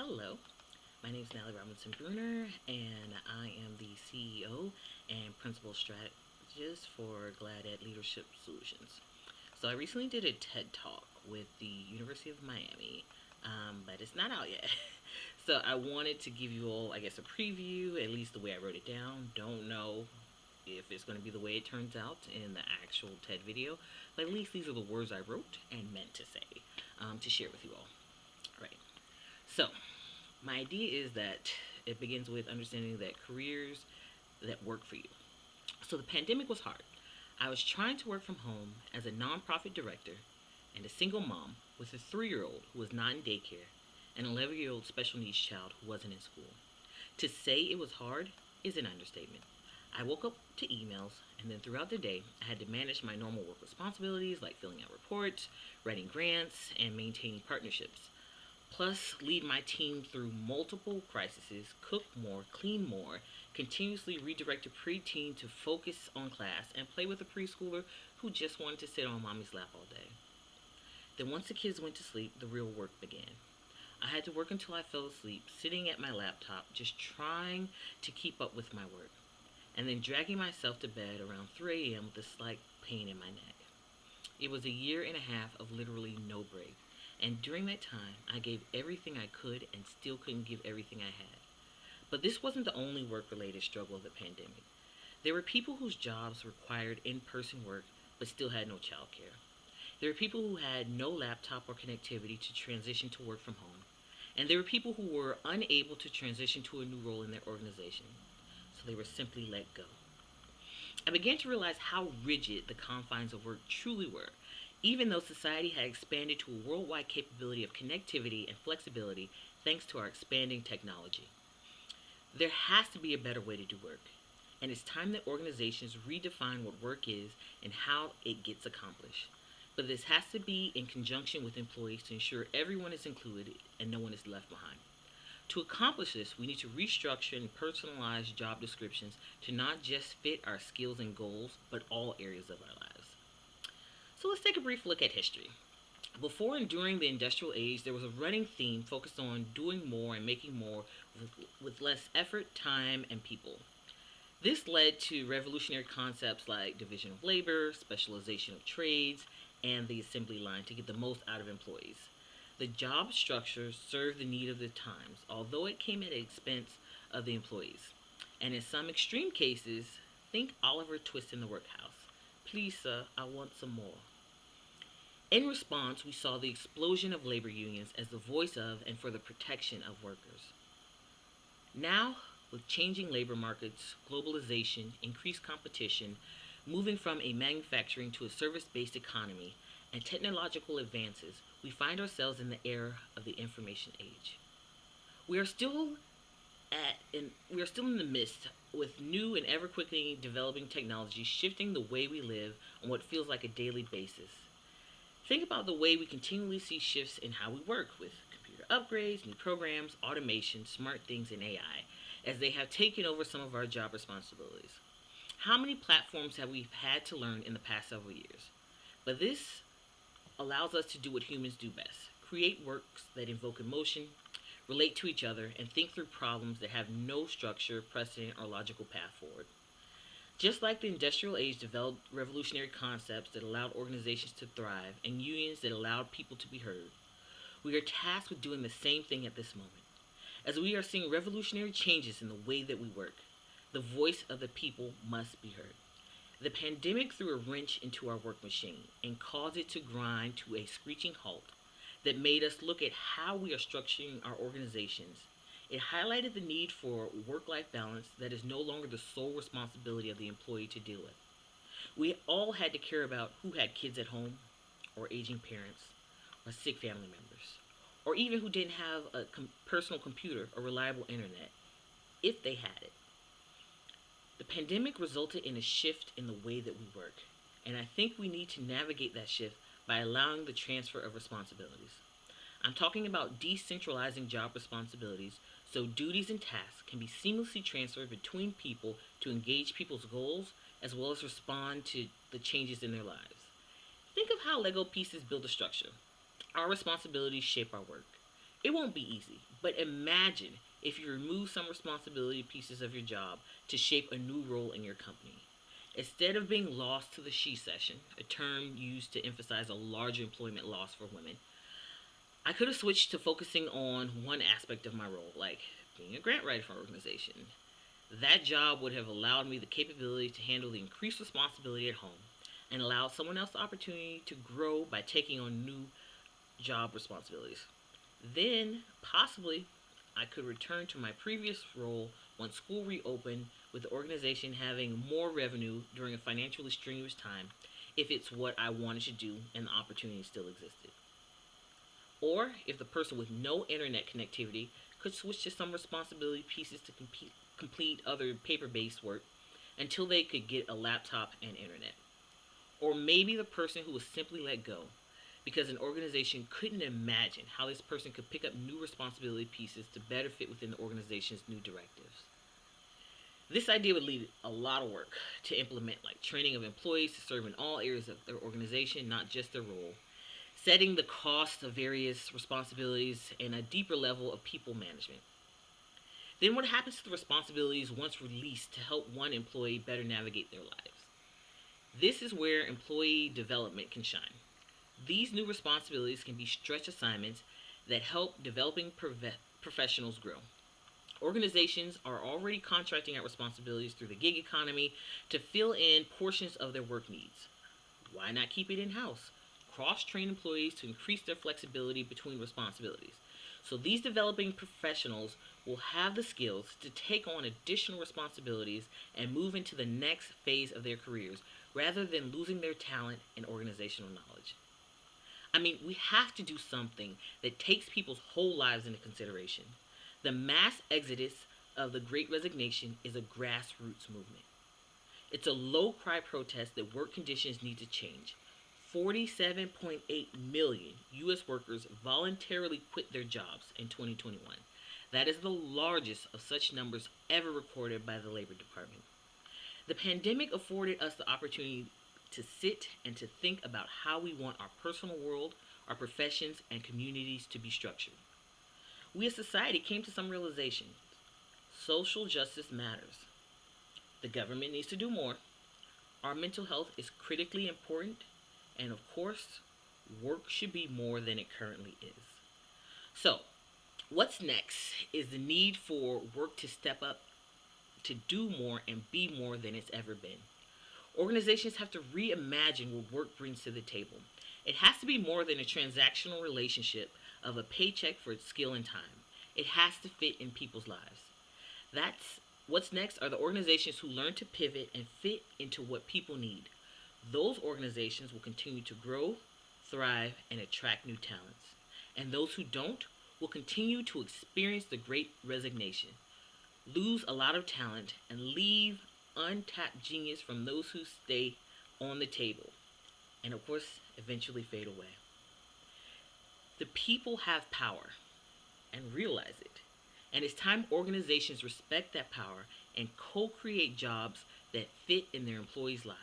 Hello, my name is Natalie Robinson Bruner, and I am the CEO and Principal Strategist for Glad at Leadership Solutions. So, I recently did a TED Talk with the University of Miami, but it's not out yet. So, I wanted to give you all, I guess, a preview, at least the way I wrote it down. Don't know if it's going to be the way it turns out in the actual TED video, but at least these are the words I wrote and meant to say to share with you all. All right. So, my idea is that it begins with understanding that careers that work for you. So the pandemic was hard. I was trying to work from home as a nonprofit director and a single mom with a 3-year old who was not in daycare and an 11-year-old special needs child who wasn't in school. To say it was hard is an understatement. I woke up to emails, and then throughout the day, I had to manage my normal work responsibilities like filling out reports, writing grants, and maintaining partnerships. Plus, lead my team through multiple crises, cook more, clean more, continuously redirect a preteen to focus on class, and play with a preschooler who just wanted to sit on mommy's lap all day. Then, once the kids went to sleep, the real work began. I had to work until I fell asleep, sitting at my laptop, just trying to keep up with my work, and then dragging myself to bed around 3 a.m. with a slight pain in my neck. It was a year and a half of literally no break. And during that time, I gave everything I could and still couldn't give everything I had. But this wasn't the only work related struggle of the pandemic. There were people whose jobs required in person work but still had no childcare. There were people who had no laptop or connectivity to transition to work from home. And there were people who were unable to transition to a new role in their organization. So they were simply let go. I began to realize how rigid the confines of work truly were, even though society had expanded to a worldwide capability of connectivity and flexibility thanks to our expanding technology. There has to be a better way to do work, and it's time that organizations redefine what work is and how it gets accomplished. But this has to be in conjunction with employees to ensure everyone is included and no one is left behind. To accomplish this, we need to restructure and personalize job descriptions to not just fit our skills and goals, but all areas of our lives. So let's take a brief look at history. Before and during the industrial age, there was a running theme focused on doing more and making more with less effort, time, and people. This led to revolutionary concepts like division of labor, specialization of trades, and the assembly line to get the most out of employees. The job structure served the need of the times, although it came at the expense of the employees. And in some extreme cases, think Oliver Twist in the workhouse. Please, sir, I want some more. In response, we saw the explosion of labor unions as the voice of and for the protection of workers. Now, with changing labor markets, globalization, increased competition, moving from a manufacturing to a service based economy, and technological advances, we find ourselves in the era of the information age. We are still we are still in the midst with new and ever quickly developing technology shifting the way we live on what feels like a daily basis. Think about the way we continually see shifts in how we work with computer upgrades, new programs, automation, smart things, and AI, as they have taken over some of our job responsibilities. How many platforms have we had to learn in the past several years? But this allows us to do what humans do best: create works that invoke emotion, relate to each other, and think through problems that have no structure, precedent, or logical path forward. Just like the industrial age developed revolutionary concepts that allowed organizations to thrive and unions that allowed people to be heard, we are tasked with doing the same thing at this moment. As we are seeing revolutionary changes in the way that we work, the voice of the people must be heard. The pandemic threw a wrench into our work machine and caused it to grind to a screeching halt that made us look at how we are structuring our organizations. It highlighted the need for work life balance that is no longer the sole responsibility of the employee to deal with. We all had to care about who had kids at home, or aging parents, or sick family members, or even who didn't have a personal computer or reliable internet, if they had it. The pandemic resulted in a shift in the way that we work, and I think we need to navigate that shift by allowing the transfer of responsibilities. I'm talking about decentralizing job responsibilities so duties and tasks can be seamlessly transferred between people to engage people's goals as well as respond to the changes in their lives. Think of how Lego pieces build a structure. Our responsibilities shape our work. It won't be easy, but imagine if you remove some responsibility pieces of your job to shape a new role in your company. Instead of being lost to the she session, a term used to emphasize a larger employment loss for women, I could have switched to focusing on one aspect of my role, like being a grant writer for an organization. That job would have allowed me the capability to handle the increased responsibility at home and allowed someone else the opportunity to grow by taking on new job responsibilities. Then, possibly, I could return to my previous role once school reopened, with the organization having more revenue during a financially strenuous time if it's what I wanted to do and the opportunity still existed. Or if the person with no internet connectivity could switch to some responsibility pieces to complete other paper based work until they could get a laptop and internet. Or maybe the person who was simply let go because an organization couldn't imagine how this person could pick up new responsibility pieces to better fit within the organization's new directives. This idea would lead a lot of work to implement, like training of employees to serve in all areas of their organization, not just their role, setting the cost of various responsibilities, and a deeper level of people management. Then, what happens to the responsibilities once released to help one employee better navigate their lives? This is where employee development can shine. These new responsibilities can be stretch assignments that help developing professionals grow. Organizations are already contracting out responsibilities through the gig economy to fill in portions of their work needs. Why not keep it in house? Cross train employees to increase their flexibility between responsibilities. So these developing professionals will have the skills to take on additional responsibilities and move into the next phase of their careers rather than losing their talent and organizational knowledge. I mean, we have to do something that takes people's whole lives into consideration. The mass exodus of the Great Resignation is a grassroots movement. It's a low cry protest that work conditions need to change. 47.8 million U.S. workers voluntarily quit their jobs in 2021. That is the largest of such numbers ever recorded by the Labor Department. The pandemic afforded us the opportunity to sit and to think about how we want our personal world, our professions, and communities to be structured. We as society came to some realization. Social justice matters. The government needs to do more. Our mental health is critically important. And of course, work should be more than it currently is. So, what's next is the need for work to step up, to do more, and be more than it's ever been. Organizations have to reimagine what work brings to the table. It has to be more than a transactional relationship of a paycheck for its skill and time. It has to fit in people's lives. That's what's next are the organizations who learn to pivot and fit into what people need. Those organizations will continue to grow, thrive, and attract new talents. And those who don't will continue to experience the great resignation, lose a lot of talent, and leave untapped genius from those who stay on the table, and of course, eventually fade away. The people have power and realize it. And it's time organizations respect that power and co create jobs that fit in their employees' lives.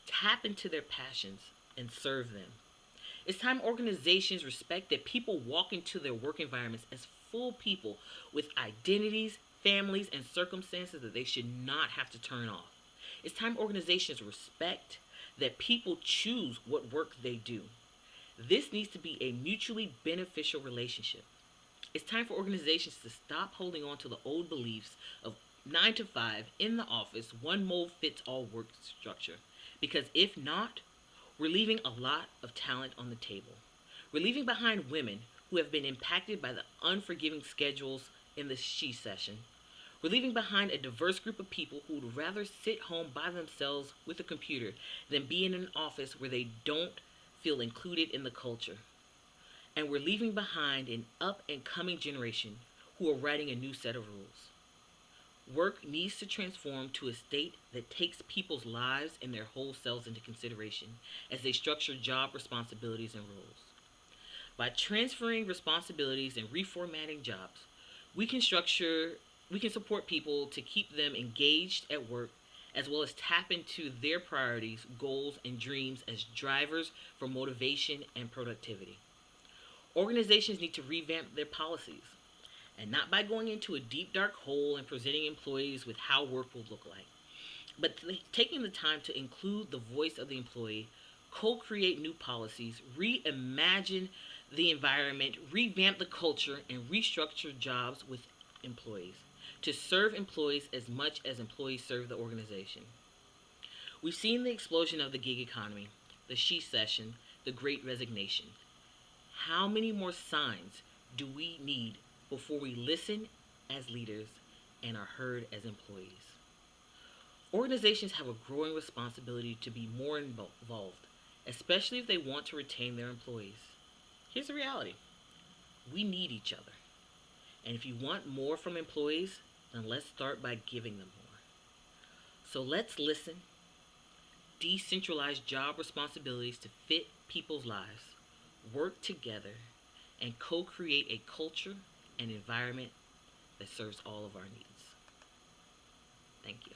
Tap into their passions and serve them. It's time organizations respect that people walk into their work environments as full people with identities, families, and circumstances that they should not have to turn off. It's time organizations respect that people choose what work they do. This needs to be a mutually beneficial relationship. It's time for organizations to stop holding on to the old beliefs of 9 to 5 in the office, one mold fits all work structure. Because if not, we're leaving a lot of talent on the table. We're leaving behind women who have been impacted by the unforgiving schedules in the she session. We're leaving behind a diverse group of people who would rather sit home by themselves with a computer than be in an office where they don't feel included in the culture. And we're leaving behind an up and coming generation who are writing a new set of rules. Work needs to transform to a state that takes people's lives and their whole selves into consideration as they structure job responsibilities and roles. By transferring responsibilities and reformatting jobs, we can support people to keep them engaged at work as well as tap into their priorities, goals, and dreams as drivers for motivation and productivity. Organizations need to revamp their policies, and not by going into a deep dark hole and presenting employees with how work will look like, but taking the time to include the voice of the employee, co-create new policies, reimagine the environment, revamp the culture, and restructure jobs with employees to serve employees as much as employees serve the organization. We've seen the explosion of the gig economy, the she session, the great resignation. How many more signs do we need before we listen as leaders and are heard as employees? Organizations have a growing responsibility to be more involved, especially if they want to retain their employees. Here's the reality: we need each other. And if you want more from employees, then let's start by giving them more. So let's listen, decentralize job responsibilities to fit people's lives, work together, and co create a culture and environment that serves all of our needs. Thank you.